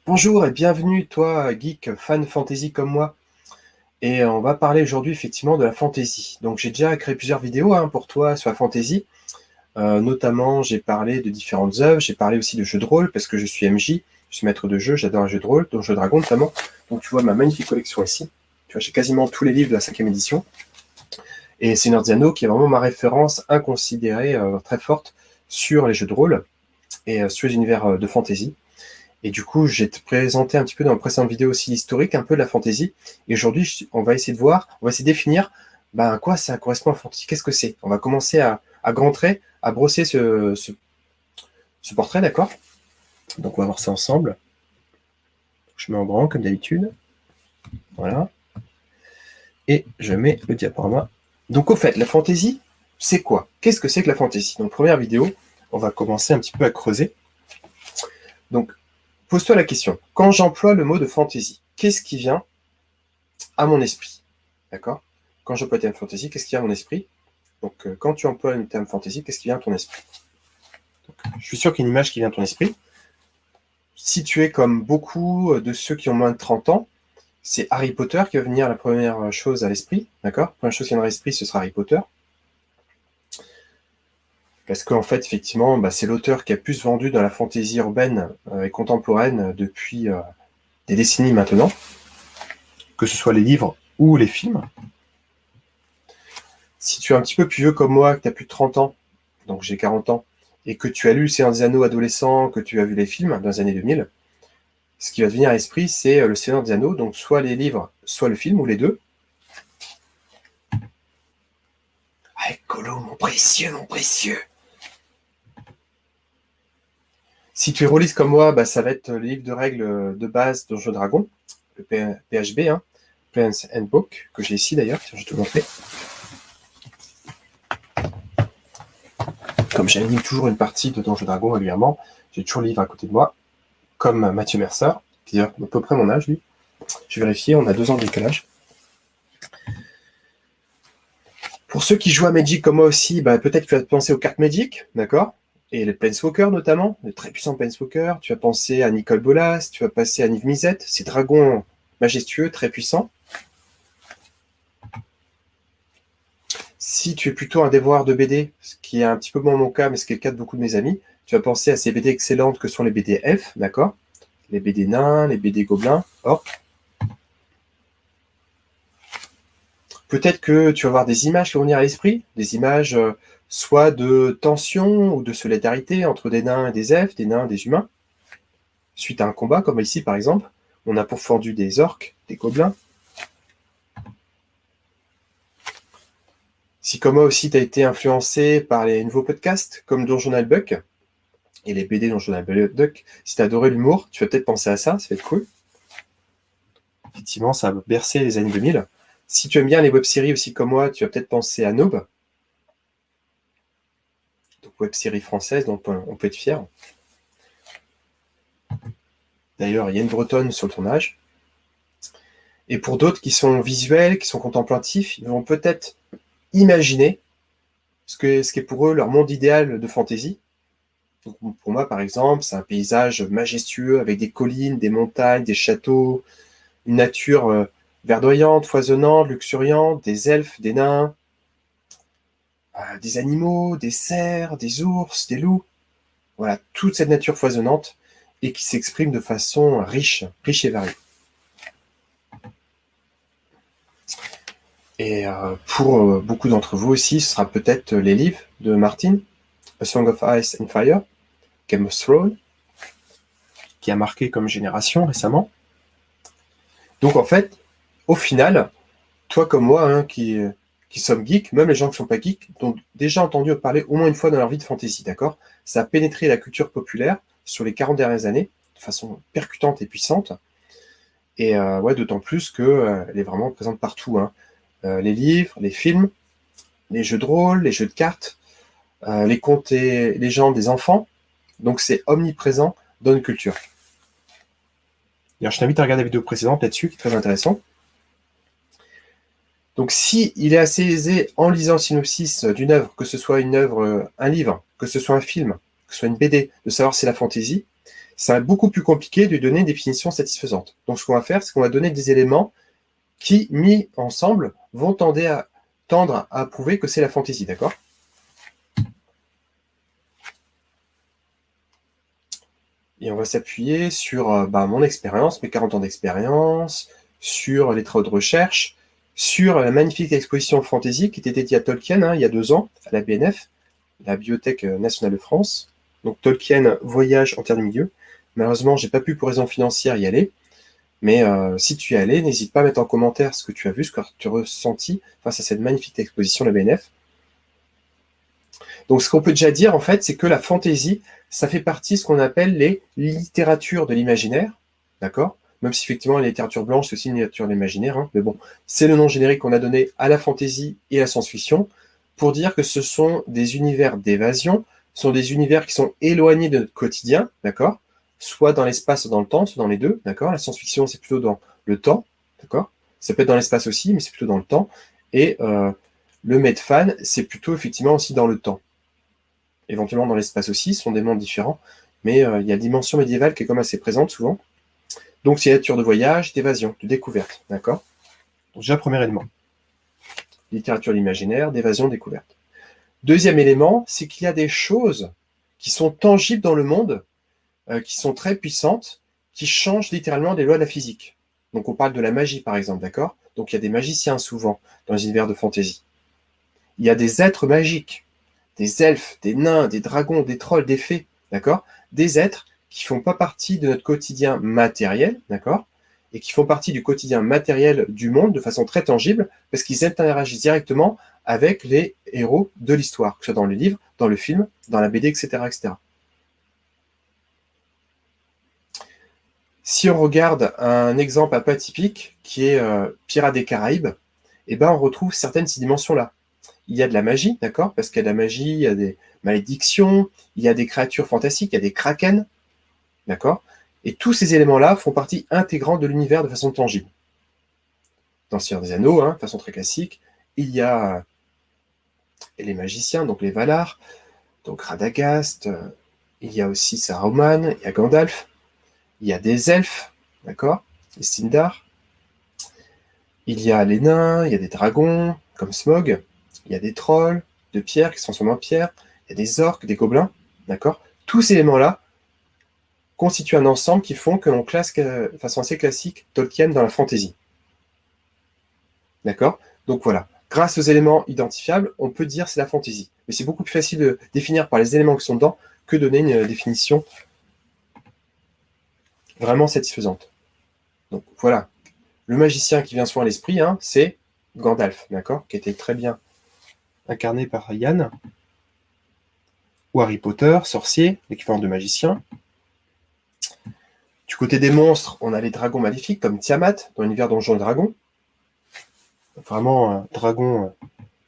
Bonjour et bienvenue, toi, geek, fan fantasy comme moi. Et on va parler aujourd'hui effectivement de la fantasy. Donc j'ai déjà créé plusieurs vidéos pour toi sur la fantasy. Notamment, j'ai parlé de différentes œuvres, j'ai parlé aussi de jeux de rôle parce que je suis MJ, je suis maître de jeu, j'adore un jeu de rôle, Donjons et Dragons notamment. Donc tu vois ma magnifique collection ici. Tu vois, j'ai quasiment tous les livres de la 5e édition. Et Seigneur des Anneaux qui est vraiment ma référence inconsidérée, très forte sur les jeux de rôle et sur les univers de fantasy. Et du coup, j'ai présenté un petit peu dans la précédente vidéo aussi l'historique un peu de la fantasy. Et aujourd'hui, on va essayer de voir, on va essayer de définir à quoi ça correspond à la fantasy. Qu'est-ce que c'est? On va commencer à grands traits, à brosser ce portrait, d'accord? Donc, on va voir ça ensemble. Je mets en grand, comme d'habitude. Voilà. Et je mets le diaporama. Donc, au fait, la fantasy, c'est quoi? Qu'est-ce que c'est que la fantasy? Donc, première vidéo, on va commencer un petit peu à creuser. Donc, pose-toi la question. Quand j'emploie le mot de fantasy, qu'est-ce qui vient à mon esprit? D'accord? Quand j'emploie le terme fantasy, qu'est-ce qui vient à mon esprit? Donc, quand tu emploies le terme fantasy, qu'est-ce qui vient à ton esprit? Donc, je suis sûr qu'il y a une image qui vient à ton esprit. Si tu es comme beaucoup de ceux qui ont moins de 30 ans, c'est Harry Potter qui va venir la première chose à l'esprit. D'accord? La première chose qui viendra à l'esprit, ce sera Harry Potter. Parce qu'en fait, effectivement, c'est l'auteur qui a plus vendu dans la fantasy urbaine et contemporaine depuis des décennies maintenant, que ce soit les livres ou les films. Si tu es un petit peu plus vieux comme moi, que tu as plus de 30 ans, donc j'ai 40 ans, et que tu as lu Le Seigneur des Anneaux adolescent, que tu as vu les films dans les années 2000, ce qui va te venir à l'esprit, c'est Le Seigneur des Anneaux, donc soit les livres, soit le film, ou les deux. Ah, Colo, mon précieux, mon précieux. Si tu es rôliste comme moi, ça va être le livre de règles de base de Donjons et Dragons, le PHB, Player's Handbook, que j'ai ici d'ailleurs, je vais te montrer. Comme j'anime toujours une partie de Donjons et Dragons régulièrement, j'ai toujours le livre à côté de moi, comme Mathieu Mercer, qui est à peu près mon âge, lui. Je vais vérifier, on a 2 ans de décalage. Pour ceux qui jouent à Magic comme moi aussi, peut-être que tu vas penser aux cartes Magic, d'accord? Et les Planeswalkers notamment, les très puissants Planeswalkers. Tu vas penser à Nicole Bolas, tu vas passer à Niv Mizzet, ces dragons majestueux, très puissants. Si tu es plutôt un dévoreur de BD, ce qui est un petit peu moins mon cas, mais ce qui est le cas de beaucoup de mes amis, tu vas penser à ces BD excellentes que sont les BD F, d'accord? Les BD nains, les BD gobelins, orques. Peut-être que tu vas voir des images qui vont venir à l'esprit, des images soit de tension ou de solidarité entre des nains et des elfes, des nains et des humains. Suite à un combat, comme ici par exemple, on a pourfendu des orques, des gobelins. Si comme moi aussi tu as été influencé par les nouveaux podcasts, comme Donjon Buck et les BD Donjon Duck, si tu as adoré l'humour, tu vas peut-être penser à ça, ça va être cool. Effectivement, ça a bercé les années 2000. Si tu aimes bien les web-séries aussi comme moi, tu vas peut-être penser à Noob, donc web-série française dont on peut être fier. D'ailleurs, il y a une Bretonne sur le tournage. Et pour d'autres qui sont visuels, qui sont contemplatifs, ils vont peut-être imaginer ce qu'est pour eux leur monde idéal de fantasy. Donc, pour moi, par exemple, c'est un paysage majestueux avec des collines, des montagnes, des châteaux, une nature verdoyante, foisonnante, luxuriante, des elfes, des nains, des animaux, des cerfs, des ours, des loups. Voilà, toute cette nature foisonnante et qui s'exprime de façon riche, riche et variée. Et pour beaucoup d'entre vous aussi, ce sera peut-être les livres de Martin, A Song of Ice and Fire, Game of Thrones, qui a marqué comme génération récemment. Donc en fait, au final, toi comme moi, qui sommes geeks, même les gens qui ne sont pas geeks, ont déjà entendu parler au moins une fois dans leur vie de fantasy, d'accord? Ça a pénétré la culture populaire sur les 40 dernières années, de façon percutante et puissante. Et d'autant plus qu'elle est vraiment présente partout. Les livres, les films, les jeux de rôle, les jeux de cartes, les contes et légendes des enfants. Donc c'est omniprésent dans notre culture. D'ailleurs, je t'invite à regarder la vidéo précédente là-dessus, qui est très intéressant. Donc si il est assez aisé, en lisant le synopsis d'une œuvre, que ce soit une œuvre, un livre, que ce soit un film, que ce soit une BD, de savoir si c'est la fantaisie, c'est beaucoup plus compliqué de lui donner une définition satisfaisante. Donc ce qu'on va faire, c'est qu'on va donner des éléments qui, mis ensemble, vont tendre à prouver que c'est la fantaisie, d'accord? Et on va s'appuyer sur mon expérience, mes 40 ans d'expérience, sur les travaux de recherche, sur la magnifique exposition Fantaisie qui était dédiée à Tolkien il y a 2 ans, à la BNF, la Bibliothèque nationale de France. Donc Tolkien, voyage en terre du milieu. Malheureusement, j'ai pas pu pour raison financière y aller, mais si tu y es allé, n'hésite pas à mettre en commentaire ce que tu as vu, ce que tu as ressenti face à cette magnifique exposition de la BNF. Donc ce qu'on peut déjà dire en fait, c'est que la fantaisie, ça fait partie de ce qu'on appelle les littératures de l'imaginaire, d'accord? Même si effectivement la littérature blanche, c'est aussi une littérature de l'imaginaire, mais bon, c'est le nom générique qu'on a donné à la fantaisie et à la science-fiction, pour dire que ce sont des univers d'évasion, ce sont des univers qui sont éloignés de notre quotidien, d'accord? Soit dans l'espace, soit dans le temps, soit dans les deux, d'accord? La science-fiction, c'est plutôt dans le temps, d'accord? Ça peut être dans l'espace aussi, mais c'est plutôt dans le temps. Et le Medfan, c'est plutôt effectivement aussi dans le temps. Éventuellement dans l'espace aussi, ce sont des mondes différents, mais il y a la dimension médiévale qui est comme assez présente souvent. Donc c'est la nature de voyage, d'évasion, de découverte, d'accord? Donc déjà, premier élément. Littérature de l'imaginaire, d'évasion, découverte. Deuxième élément, c'est qu'il y a des choses qui sont tangibles dans le monde, qui sont très puissantes, qui changent littéralement des lois de la physique. Donc on parle de la magie, par exemple, d'accord? Donc il y a des magiciens souvent dans les univers de fantasy. Il y a des êtres magiques, des elfes, des nains, des dragons, des trolls, des fées, d'accord? Des êtres qui font pas partie de notre quotidien matériel, d'accord? Et qui font partie du quotidien matériel du monde de façon très tangible, parce qu'ils interagissent directement avec les héros de l'histoire, que ce soit dans le livre, dans le film, dans la BD, etc., etc. Si on regarde un exemple un peu atypique, qui est Pirates des Caraïbes, eh ben on retrouve certaines de ces dimensions-là. Il y a de la magie, d'accord? Parce qu'il y a de la magie, il y a des malédictions, il y a des créatures fantastiques, il y a des kraken, d'accord? Et tous ces éléments-là font partie intégrante de l'univers de façon tangible. Dans le Seigneur des Anneaux, de façon très classique, il y a les magiciens, donc les Valar, donc Radagast, il y a aussi Saruman, il y a Gandalf, il y a des elfes, d'accord? Les Sindar, il y a les nains, il y a des dragons, comme Smaug, il y a des trolls de pierre qui se transforment en pierre, il y a des orques, des gobelins, d'accord? Tous ces éléments-là constituent un ensemble qui font que l'on classe de façon assez classique Tolkien dans la fantasy. D'accord? Donc voilà. Grâce aux éléments identifiables, on peut dire c'est la fantasy. Mais c'est beaucoup plus facile de définir par les éléments qui sont dedans que donner une définition vraiment satisfaisante. Donc voilà. Le magicien qui vient souvent à l'esprit, c'est Gandalf, d'accord? Qui était très bien incarné par Yann. Ou Harry Potter, sorcier, l'équivalent de magicien. Du côté des monstres, on a les dragons maléfiques comme Tiamat dans l'univers Donjons et Dragons. Vraiment un dragon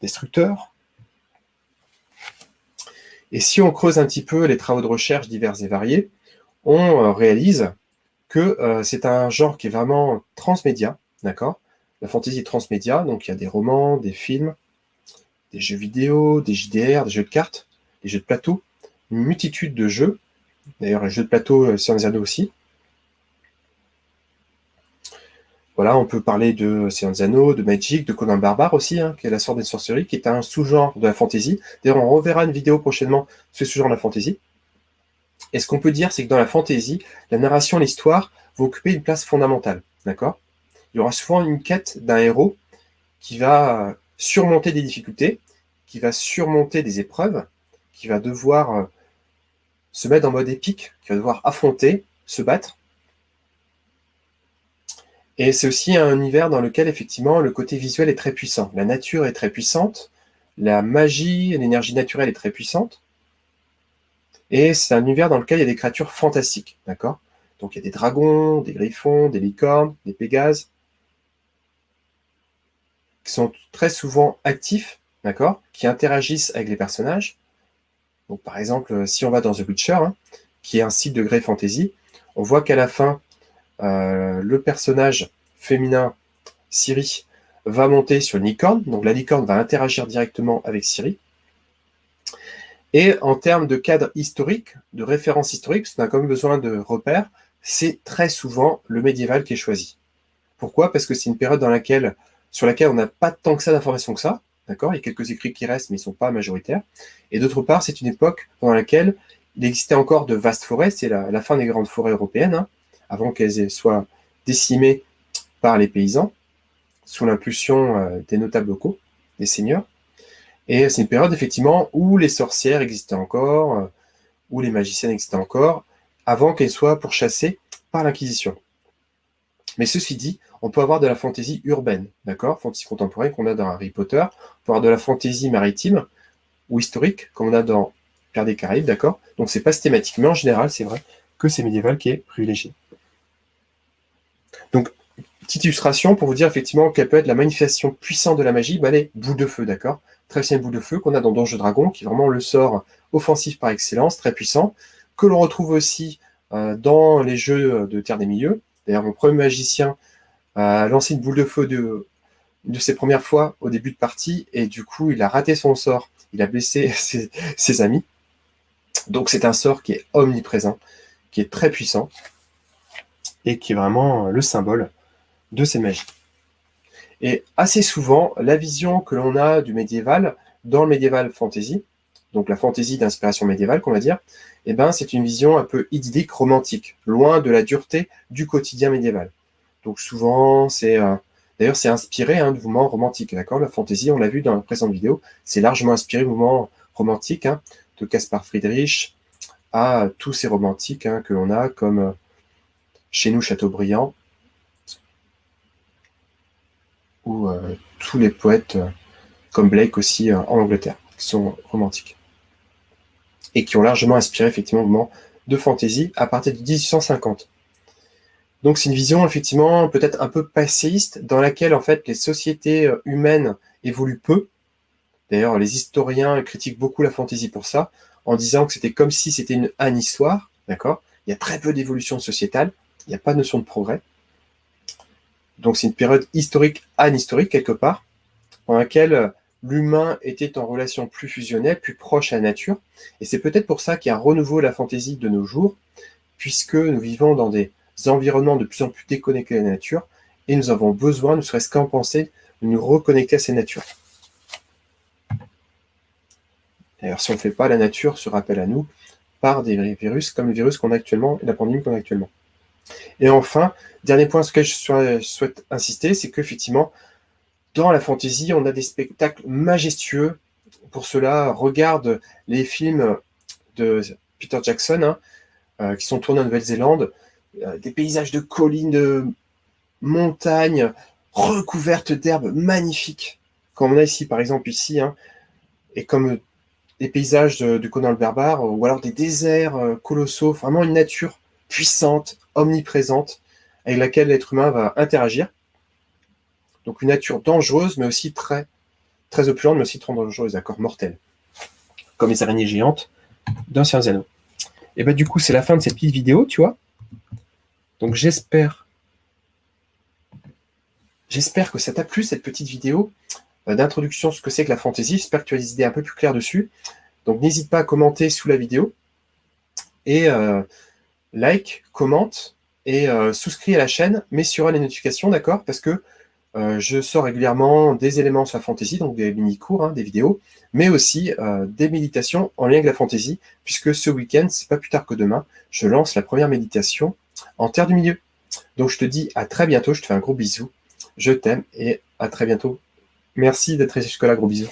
destructeur. Et si on creuse un petit peu les travaux de recherche divers et variés, on réalise que c'est un genre qui est vraiment transmédia, d'accord? La fantasy est transmédia, donc il y a des romans, des films, des jeux vidéo, des JDR, des jeux de cartes, des jeux de plateau, une multitude de jeux. D'ailleurs, les jeux de plateau, Seigneur des Anneaux aussi. Voilà, on peut parler de Seigneur des Anneaux, de Magic, de Conan le Barbare aussi, qui est la sorte des sorcelleries, qui est un sous-genre de la fantasy. D'ailleurs, on reverra une vidéo prochainement sur ce sous-genre de la fantasy. Et ce qu'on peut dire, c'est que dans la fantasy, la narration, l'histoire vont occuper une place fondamentale, d'accord? Il y aura souvent une quête d'un héros qui va surmonter des difficultés, qui va surmonter des épreuves, qui va devoir se mettre en mode épique, qui va devoir affronter, se battre. Et c'est aussi un univers dans lequel, effectivement, le côté visuel est très puissant. La nature est très puissante, la magie, l'énergie naturelle est très puissante. Et c'est un univers dans lequel il y a des créatures fantastiques, d'accord? Donc il y a des dragons, des griffons, des licornes, des pégases, qui sont très souvent actifs, d'accord? Qui interagissent avec les personnages. Donc par exemple, si on va dans The Witcher, qui est un site de Grey Fantasy, on voit qu'à la fin, le personnage féminin, Ciri, va monter sur une licorne. Donc la licorne va interagir directement avec Ciri. Et en termes de cadre historique, de référence historique, parce qu'on a quand même besoin de repères, c'est très souvent le médiéval qui est choisi. Pourquoi? Parce que c'est une période sur laquelle on n'a pas tant que ça d'informations que ça, d'accord? Il y a quelques écrits qui restent, mais ils ne sont pas majoritaires. Et d'autre part, c'est une époque pendant laquelle il existait encore de vastes forêts, c'est la fin des grandes forêts européennes, hein, avant qu'elles soient décimées par les paysans, sous l'impulsion des notables locaux, des seigneurs. Et c'est une période, effectivement, où les sorcières existaient encore, où les magiciennes existaient encore, avant qu'elles soient pourchassées par l'Inquisition. Mais ceci dit, on peut avoir de la fantaisie urbaine, d'accord? Fantaisie contemporaine qu'on a dans Harry Potter. On peut avoir de la fantaisie maritime ou historique, comme on a dans Pirates des Caraïbes, d'accord? Donc c'est pas systématique, mais en général, c'est vrai que c'est médiéval qui est privilégié. Donc, petite illustration pour vous dire effectivement quelle peut être la manifestation puissante de la magie, les boules de feu, d'accord? Très puissante boule de feu qu'on a dans Donjons et Dragons, qui est vraiment le sort offensif par excellence, très puissant, que l'on retrouve aussi dans les jeux de Terre des Milieux. D'ailleurs, mon premier magicien a lancé une boule de feu de ses premières fois au début de partie, et du coup, il a raté son sort. Il a blessé ses amis. Donc, c'est un sort qui est omniprésent, qui est très puissant, et qui est vraiment le symbole de ces magies. Et assez souvent, la vision que l'on a du médiéval, dans le médiéval fantasy, donc la fantasy d'inspiration médiévale, qu'on va dire, c'est une vision un peu idyllique, romantique, loin de la dureté du quotidien médiéval. Donc souvent, d'ailleurs, c'est inspiré du mouvement romantique, d'accord? La fantasy, on l'a vu dans la précédente vidéo, c'est largement inspiré du mouvement romantique, de Caspar Friedrich à tous ces romantiques que l'on a, comme chez nous, Chateaubriand, ou tous les poètes comme Blake aussi en Angleterre, qui sont romantiques. Et qui ont largement inspiré effectivement le mouvement de fantasy à partir de 1850. Donc c'est une vision effectivement peut-être un peu passéiste, dans laquelle en fait les sociétés humaines évoluent peu. D'ailleurs, les historiens critiquent beaucoup la fantasy pour ça, en disant que c'était comme si c'était une anissoire, d'accord? Il y a très peu d'évolution sociétale, il n'y a pas de notion de progrès. Donc c'est une période historique anhistorique quelque part, dans laquelle l'humain était en relation plus fusionnelle, plus proche à la nature. Et c'est peut-être pour ça qu'il y a un renouveau de la fantaisie de nos jours, puisque nous vivons dans des environnements de plus en plus déconnectés de la nature, et nous avons besoin, ne serait-ce qu'en penser, de nous reconnecter à ces natures. D'ailleurs, si on ne fait pas, la nature se rappelle à nous par des virus, comme le virus qu'on a actuellement, et la pandémie qu'on a actuellement. Et enfin, dernier point sur lequel je souhaite insister, c'est qu'effectivement, dans la fantasy, on a des spectacles majestueux. Pour cela, regarde les films de Peter Jackson, qui sont tournés en Nouvelle-Zélande, des paysages de collines, de montagnes recouvertes d'herbes magnifiques, comme on a ici, par exemple, et comme des paysages de Conan le Barbare, ou alors des déserts colossaux, vraiment une nature puissante, omniprésente, avec laquelle l'être humain va interagir. Donc une nature dangereuse, mais aussi très, très opulente, mais aussi très dangereuse, d'accord, mortelle. Comme les araignées géantes d'un Seigneur des Anneaux. Et du coup, c'est la fin de cette petite vidéo, tu vois. Donc j'espère que ça t'a plu, cette petite vidéo d'introduction sur ce que c'est que la fantasy. J'espère que tu as des idées un peu plus claires dessus. Donc n'hésite pas à commenter sous la vidéo. Et like, commente et souscris à la chaîne, mets sur les notifications, d'accord? Parce que je sors régulièrement des éléments sur la fantasy, donc des mini-cours, des vidéos, mais aussi des méditations en lien avec la fantasy, puisque ce week-end, c'est pas plus tard que demain, je lance la première méditation en Terre du Milieu. Donc je te dis à très bientôt, je te fais un gros bisou, je t'aime et à très bientôt. Merci d'être resté jusque-là, gros bisous.